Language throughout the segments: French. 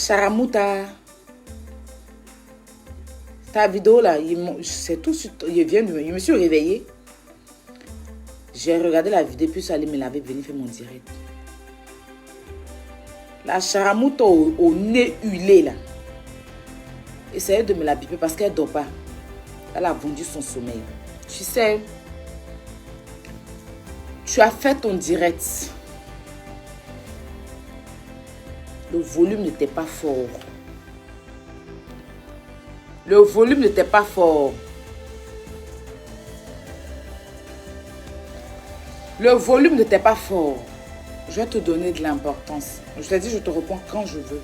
Charamuta. Ta vidéo là, c'est tout de suite, je me suis réveillée. J'ai regardé la vidéo, puis je suis allée me laver, venir faire mon direct. La Charamuta au nez huilé là. Essayez de me la biper parce qu'elle ne dort pas. Elle a vendu son sommeil. Tu sais, tu as fait ton direct. Le volume n'était pas fort. Le volume n'était pas fort. Le volume n'était pas fort. Je vais te donner de l'importance. Je t'ai dit, je te réponds quand je veux.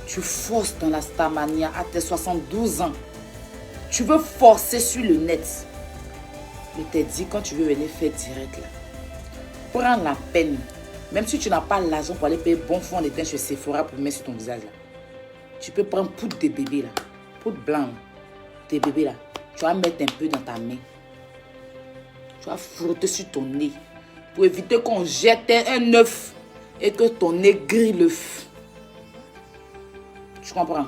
Tu forces dans la Starmania à tes 72 ans. Tu veux forcer sur le net. Je t'ai dit, quand tu veux venir faire direct là, prends la peine. Même si tu n'as pas l'argent pour aller payer bon fond de teint chez Sephora pour mettre sur ton visage là. Tu peux prendre poudre de bébé là. Poudre blanc, tes bébés là, tu vas mettre un peu dans ta main. Tu vas frotter sur ton nez pour éviter qu'on jette un œuf et que ton nez grille l'œuf. Tu comprends?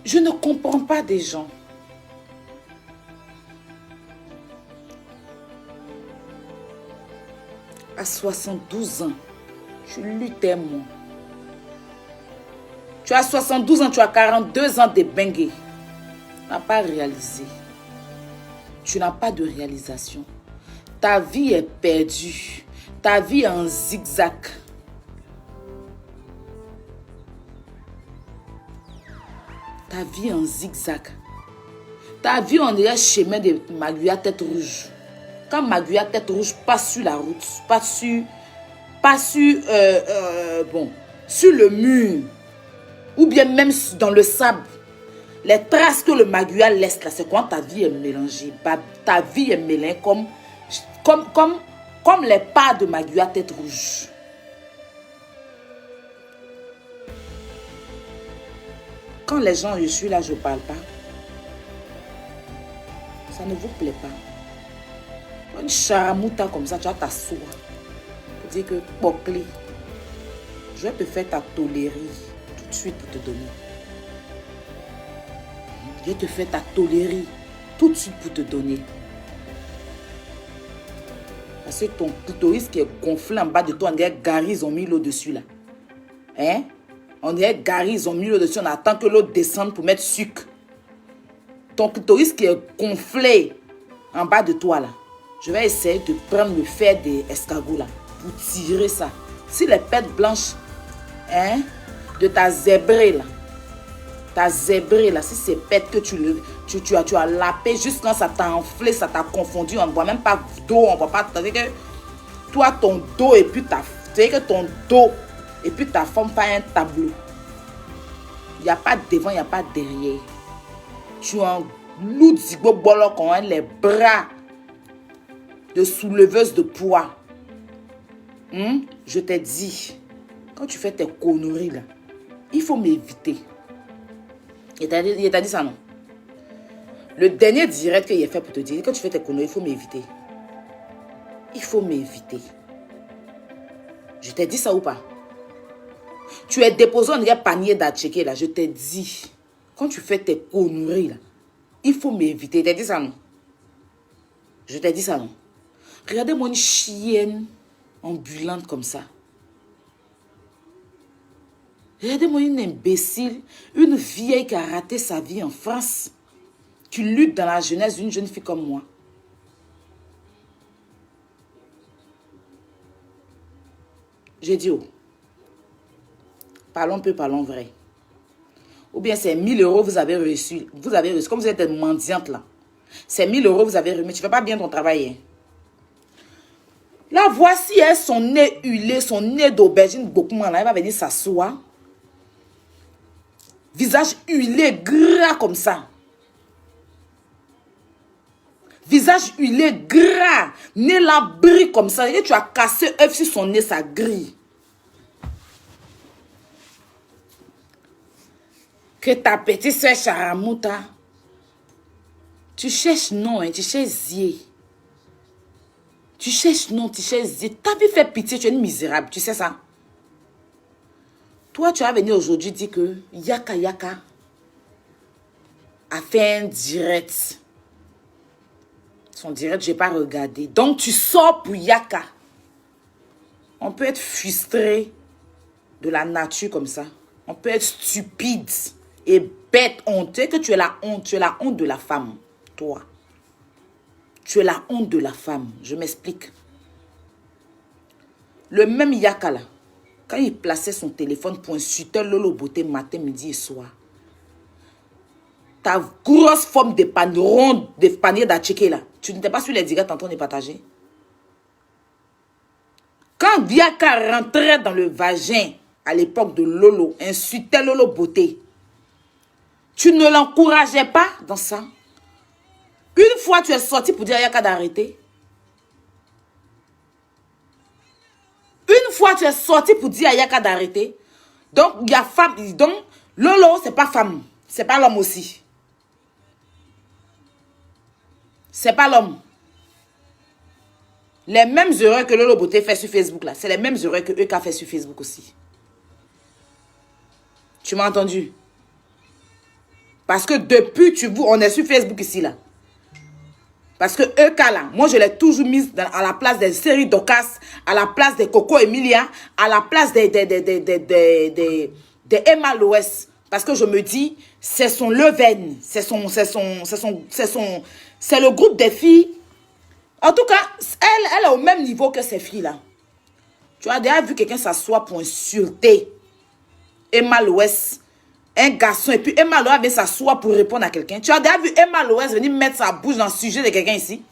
Je ne comprends pas des gens. À 72 ans, tu luttais moi. Tu as 72 ans, tu as 42 ans de bengue. Tu n'as pas réalisé. Tu n'as pas de réalisation. Ta vie est perdue. Ta vie est en zigzag. Ta vie est en zigzag. Ta vie, on dirait chemin de Maguya tête rouge. Quand Maguya tête rouge passe sur la route, sur le mur, ou bien même dans le sable, les traces que le Maguya laisse là, c'est quand ta vie est mélangée. Ta vie est mélangée comme les pas de Maguya tête rouge. Quand les gens, je suis là, je ne parle pas. Ça ne vous plaît pas. Une charamuta comme ça, tu vas t'asseoir. Pour dire que, Poclé, je vais te faire ta tolérie tout de suite pour te donner. Je vais te faire ta tolérie tout de suite pour te donner. Parce que ton clitoris qui est gonflé en bas de toi, on dirait Gary, ils ont mis l'eau dessus là. Hein? On dirait Gary, ils ont mis l'eau dessus, on attend que l'eau descende pour mettre sucre. Ton clitoris qui est gonflé en bas de toi là. Je vais essayer de prendre le fer des escargots là pour tirer ça. Si les pètes blanches de ta zébrée là, si c'est pète que tu as lapé juste quand ça t'a enflé, ça t'a confondu, on ne voit même pas d'eau, on ne voit pas. C'est-à-dire que toi, ton dos et puis ta femme fait un tableau. Il n'y a pas devant, il n'y a pas derrière. Tu as un loup zigo bolo qu'on a les bras de souleveuse de poids. Je t'ai dit, quand tu fais tes conneries là, il faut m'éviter. Il t'a dit ça, non? Le dernier direct qu'il a fait pour te dire, quand tu fais tes conneries, il faut m'éviter. Il faut m'éviter. Je t'ai dit ça ou pas? Tu es déposé dans un panier d'atcheké là, je t'ai dit. Quand tu fais tes conneries là, il faut m'éviter. Je t'ai dit ça, non? Je t'ai dit ça, non? Regardez-moi une chienne ambulante comme ça. Regardez-moi une imbécile, une vieille qui a raté sa vie en France, qui lutte dans la jeunesse d'une jeune fille comme moi. J'ai dit, oh, parlons peu, parlons vrai. Ou bien c'est 1000 euros vous avez reçu. Vous avez reçu, comme vous êtes mendiante là. C'est 1000 euros vous avez reçu, mais tu ne fais pas bien ton travail. Hein. Là, voici elle, son nez huilé, son nez d'aubergine, beaucoup là, elle va venir s'asseoir. Visage huilé, gras comme ça. Visage huilé, gras. Nez là, brille comme ça. Et tu as cassé œuf sur son nez, ça grille. Que ta petite soeur Charamuta. Tu cherches non, hein, tu cherches zier. Tu cherches non, tu cherches zier. Ta vie fait pitié, tu es une misérable, tu sais ça? Toi, tu as venu aujourd'hui dire que Yaka Yaka a fait un direct. Son direct, je n'ai pas regardé. Donc, tu sors pour Yaka. On peut être frustré de la nature comme ça. On peut être stupide et bête, honteux, que tu es la honte. Tu es la honte de la femme, toi. Tu es la honte de la femme. Je m'explique. Le même Yaka là, quand il plaçait son téléphone pour insulter Lolo Beauté matin, midi et soir, ta grosse forme de panier ronde, de panier d'acheke là, tu n'étais pas sur les directs en train de partager. Quand Yaka rentrait dans le vagin à l'époque de Lolo, insultait Lolo Beauté, tu ne l'encourageais pas dans ça. Une fois tu es sorti pour dire à Yaka d'arrêter. Une fois tu es sorti pour dire à Yaka d'arrêter. Donc il y a femme, donc Lolo c'est pas femme, c'est pas l'homme aussi. C'est pas l'homme. Les mêmes erreurs que Lolo Beauté fait sur Facebook là, c'est les mêmes erreurs que Eka fait sur Facebook aussi. Tu m'as entendu? Parce que depuis on est sur Facebook ici là. Parce que Eka là, moi je l'ai toujours mise à la place des séries d'Ocas, à la place de Coco Emilia, à la place de Emma Loès. Parce que je me dis, c'est son Leven, c'est le groupe des filles. En tout cas, elle est au même niveau que ces filles-là. Tu as déjà vu quelqu'un s'asseoir pour insulter Emma Loès, un garçon, et puis Emma Loès vient s'asseoir pour répondre à quelqu'un. Tu as déjà vu Emma Loès venir mettre sa bouche dans le sujet de quelqu'un ici?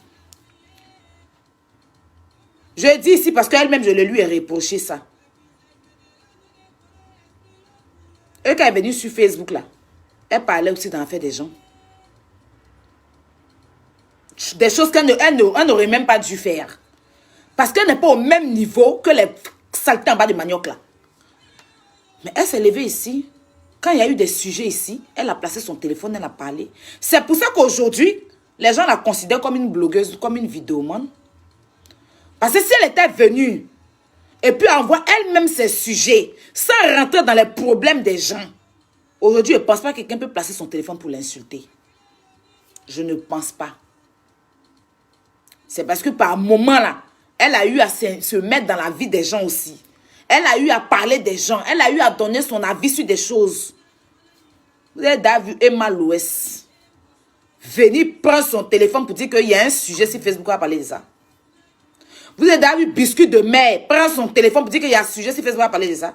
Je dis ici parce qu'elle-même, je le lui ai reproché ça. Et quand elle est venue sur Facebook là, elle parlait aussi d'en faire des gens. Des choses qu'elle n'aurait même pas dû faire. Parce qu'elle n'est pas au même niveau que les saletés en bas de manioc là. Mais elle s'est levée ici. Quand il y a eu des sujets ici, elle a placé son téléphone, elle a parlé. C'est pour ça qu'aujourd'hui, les gens la considèrent comme une blogueuse, comme une vidéomane. Parce que si elle était venue et puis envoie elle-même ses sujets sans rentrer dans les problèmes des gens, aujourd'hui, je ne pense pas que quelqu'un peut placer son téléphone pour l'insulter. Je ne pense pas. C'est parce que par moment là, elle a eu à se mettre dans la vie des gens aussi. Elle a eu à parler des gens. Elle a eu à donner son avis sur des choses. Vous avez déjà vu Emma Loès venir prendre son téléphone pour dire qu'il y a un sujet sur Facebook à parler de ça. Vous avez déjà vu Biscuit de mer prendre son téléphone pour dire qu'il y a un sujet sur Facebook à parler de ça.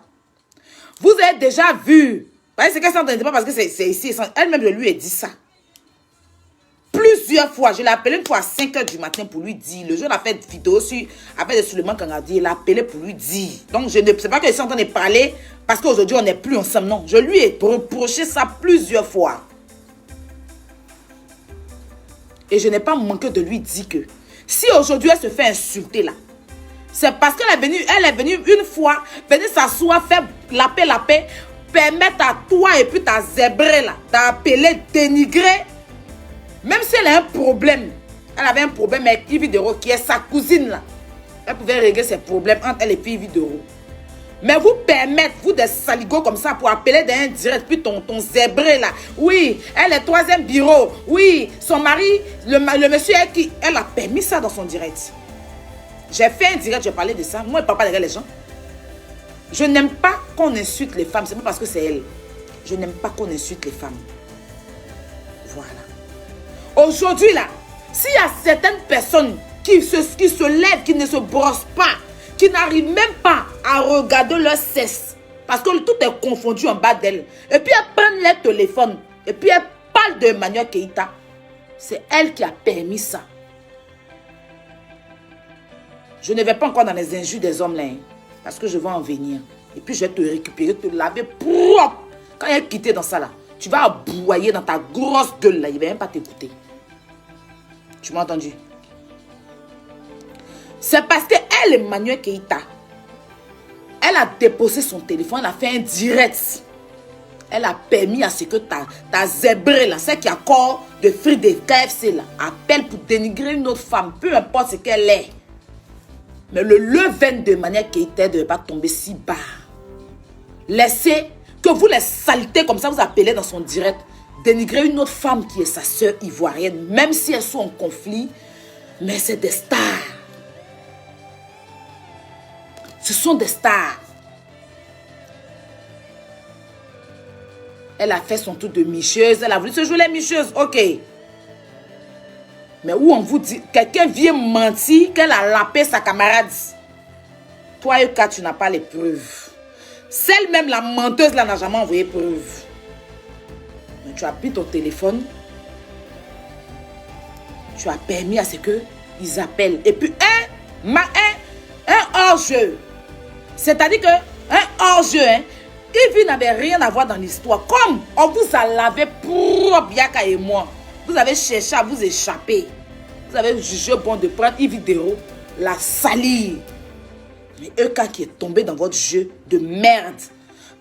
Vous avez déjà vu. C'est qu'elle s'entendait pas parce que c'est ici. Elle-même, je lui ai dit ça. Plusieurs fois, je l'ai appelé une fois à 5 h du matin pour lui dire. Le jour, on a fait une vidéo avec Suleiman Kangadi. Il a appelé pour lui dire. Donc, je ne sais pas que je suis en train de parler parce qu'aujourd'hui, on n'est plus ensemble. Non, je lui ai reproché ça plusieurs fois. Et je n'ai pas manqué de lui dire que si aujourd'hui, elle se fait insulter là, c'est parce qu'elle est venue une fois, venir s'asseoir, faire la paix, permettre à toi et puis ta zébrée là, d'appeler, dénigrer. Même si elle a un problème, elle avait un problème avec Yves Dero, qui est sa cousine là. Elle pouvait régler ses problèmes entre elle et puis Yves Dero. Mais vous permettez, vous des saligots comme ça, pour appeler d'un direct, puis ton zébré là. Oui, elle est 3e bureau. Oui, son mari, le monsieur est qui. Elle a permis ça dans son direct. J'ai fait un direct, j'ai parlé de ça. Moi, je ne parle pas derrière les gens. Je n'aime pas qu'on insulte les femmes. C'est pas parce que c'est elle. Je n'aime pas qu'on insulte les femmes. Voilà. Aujourd'hui, là, s'il y a certaines personnes qui se lèvent, qui ne se brossent pas, qui n'arrivent même pas à regarder leur cesse, parce que tout est confondu en bas d'elle, et puis elles prennent leur téléphone, et puis elles parlent de Emmanuel Keïta, c'est elle qui a permis ça. Je ne vais pas encore dans les injures des hommes là, hein, parce que je vais en venir. Et puis je vais te récupérer, te laver propre. Quand il est quitté dans ça là, tu vas aboyer dans ta grosse gueule là, il ne va même pas t'écouter. Tu m'as entendu? C'est parce qu'elle, Emmanuel Keïta, elle a déposé son téléphone, elle a fait un direct. Elle a permis à ce que ta zébrée là, celle qui a corps de frites de KFC là, appelle pour dénigrer une autre femme, peu importe ce qu'elle est. Mais le levain de Emmanuel Keïta ne devait pas tomber si bas. laissez, que vous les saletés comme ça, vous appelez dans son direct, dénigrer une autre femme qui est sa sœur ivoirienne, même si elles sont en conflit, mais c'est des stars. Ce sont des stars. Elle a fait son tour de micheuse, elle a voulu se jouer les micheuses, ok. Mais où on vous dit, quelqu'un vient mentir qu'elle a lapé sa camarade. Toi, Eka, tu n'as pas les preuves. Celle même, la menteuse, là, n'a jamais envoyé preuve. Mais tu as pris ton téléphone. Tu as permis à ce qu'ils appellent. Et puis, un hors-jeu. C'est-à-dire que, un hors-jeu, hein, Yves n'avait rien à voir dans l'histoire. Comme on vous a lavé propre, Yaka et moi. Vous avez cherché à vous échapper. Vous avez jugé bon de prendre une vidéo, la salir. Mais Eka qui est tombé dans votre jeu de merde.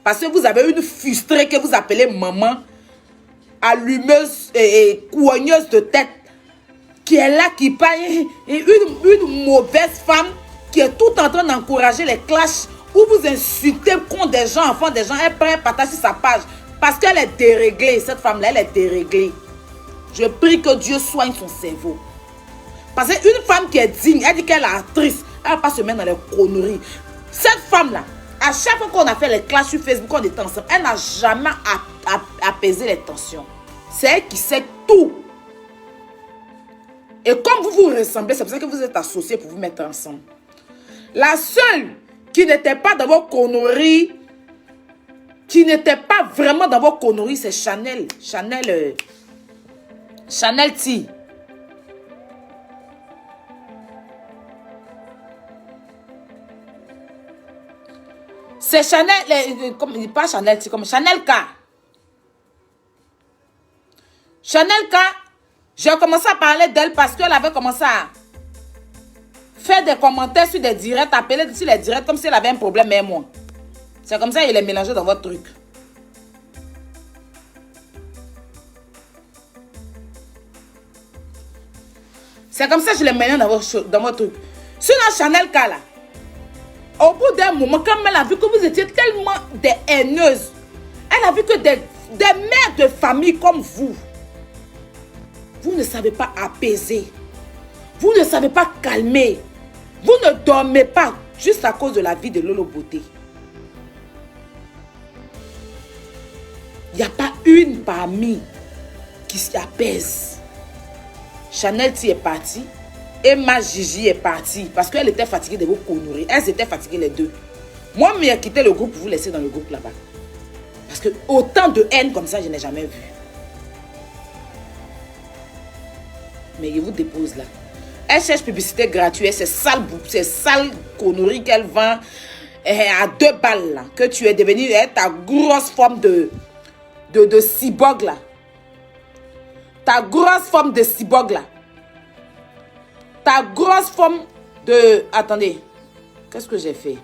Parce que vous avez une frustrée que vous appelez maman, allumeuse et coigneuse de tête, qui est là, qui parle, une mauvaise femme, qui est tout en train d'encourager les clashs, où vous insultez contre des gens, enfants des gens, elle prend un partage sur sa page. Parce qu'elle est déréglée, cette femme-là, elle est déréglée. Je prie que Dieu soigne son cerveau. Parce qu'une femme qui est digne, elle dit qu'elle est actrice, elle ne va pas se mettre dans les conneries. Cette femme-là, à chaque fois qu'on a fait les clashs sur Facebook, on était ensemble, elle n'a jamais apaisé les tensions. C'est elle qui sait tout. Et comme vous vous ressemblez, c'est pour ça que vous êtes associés pour vous mettre ensemble. La seule qui n'était pas dans vos conneries, qui n'était pas vraiment dans vos conneries, c'est Chanel T. C'est Chanel, pas Chanel T, comme Chanel K. Chanel K, j'ai commencé à parler d'elle parce qu'elle avait commencé à faire des commentaires sur des directs, appeler sur les directs comme si elle avait un problème, même moi. C'est comme ça qu'il est mélangé dans votre truc. C'est comme ça que je l'ai mélangé dans votre truc. Sur la Chanel K là, au bout d'un moment, quand elle a vu que vous étiez tellement des haineuses, elle a vu que des mères de famille comme vous ne savez pas apaiser. Vous ne savez pas calmer. Vous ne dormez pas juste à cause de la vie de Lolo Beauté. Il n'y a pas une parmi qui s'apaise. Chanel T est partie. Emma Gigi est partie parce qu'elle était fatiguée de vos conneries. Elles étaient fatiguées les deux. Moi, je m'ai quitté le groupe pour vous laisser dans le groupe là-bas. Parce que autant de haine comme ça, je n'ai jamais vu. Mais je vous dépose là. Elle cherche publicité gratuite. C'est sale conneries qu'elle vend à 2 balles là. Que tu es devenue ta grosse forme de cyborg là. Ta grosse forme de cyborg là. Ta grosse forme de... Attendez. Qu'est-ce que j'ai fait?